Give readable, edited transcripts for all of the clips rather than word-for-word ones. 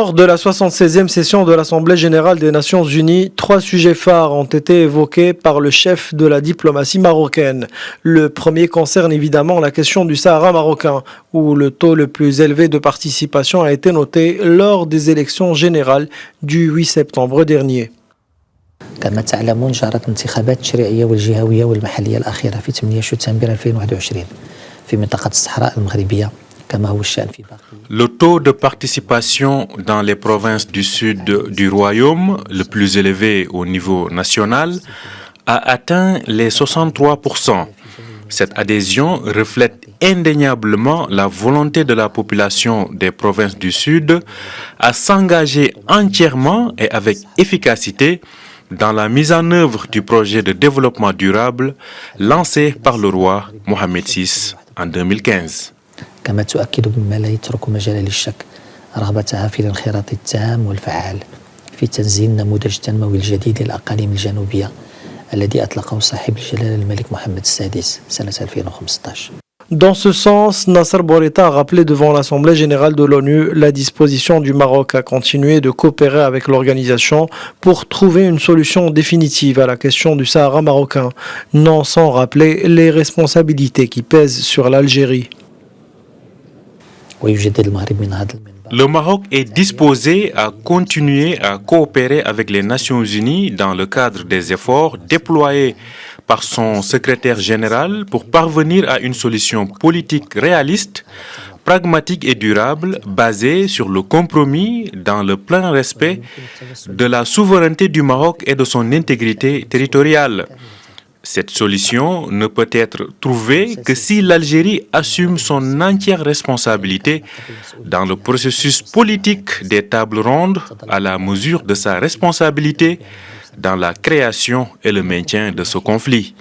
Lors de la 76e session de l'Assemblée générale des Nations unies, 3 sujets phares ont été évoqués par le chef de la diplomatie marocaine. Le premier concerne évidemment la question du Sahara marocain, où le taux le plus élevé de participation a été noté lors des élections générales du 8 septembre dernier. كما تعلمون جرت الانتخابات التشريعية والجهوية والمحلية الأخيرة في 8 سبتمبر 2021 في منطقة الصحراء المغربية. Le taux de participation dans les provinces du sud du royaume, le plus élevé au niveau national, a atteint les 63%. Cette adhésion reflète indéniablement la volonté de la population des provinces du sud à s'engager entièrement et avec efficacité dans la mise en œuvre du projet de développement durable lancé par le roi Mohamed VI en 2015. كما تؤكد بما لا يترك مجال للشك رغبتها في الانخراط التام والفعال في تنزيل نموذج التنموي الجديد للأقاليم الجنوبية الذي أطلقه صاحب الجلالة الملك محمد السادس سنة 2015. Dans ce sens, Nasser Bourita a rappelé devant l'Assemblée générale de l'ONU la disposition du Maroc à continuer de coopérer avec l'organisation pour trouver une solution définitive à la question du Sahara marocain, non sans rappeler les responsabilités qui pèsent sur l'Algérie. Le Maroc est disposé à continuer à coopérer avec les Nations unies dans le cadre des efforts déployés par son secrétaire général pour parvenir à une solution politique réaliste, pragmatique et durable basée sur le compromis dans le plein respect de la souveraineté du Maroc et de son intégrité territoriale. Cette solution ne peut être trouvée que si l'Algérie assume son entière responsabilité dans le processus politique des tables rondes à la mesure de sa responsabilité dans la création et le maintien de ce conflit.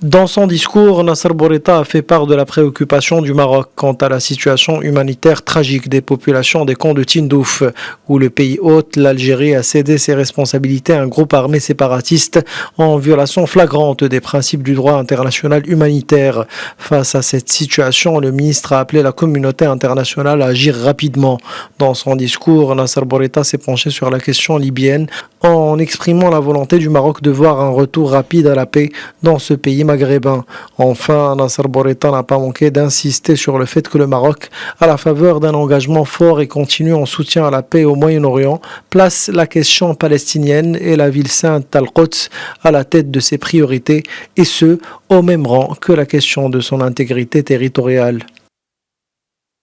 Dans son discours, Nasser Bourita a fait part de la préoccupation du Maroc quant à la situation humanitaire tragique des populations des camps de Tindouf, où le pays hôte, l'Algérie, a cédé ses responsabilités à un groupe armé séparatiste en violation flagrante des principes du droit international humanitaire. Face à cette situation, le ministre a appelé la communauté internationale à agir rapidement. Dans son discours, Nasser Bourita s'est penché sur la question libyenne en exprimant la volonté du Maroc de voir un retour rapide à la paix dans ce pays maghrébin. Enfin, Nasser Bourita n'a pas manqué d'insister sur le fait que le Maroc, à la faveur d'un engagement fort et continu en soutien à la paix au Moyen-Orient, place la question palestinienne et la ville sainte Al-Quds à la tête de ses priorités, et ce, au même rang que la question de son intégrité territoriale.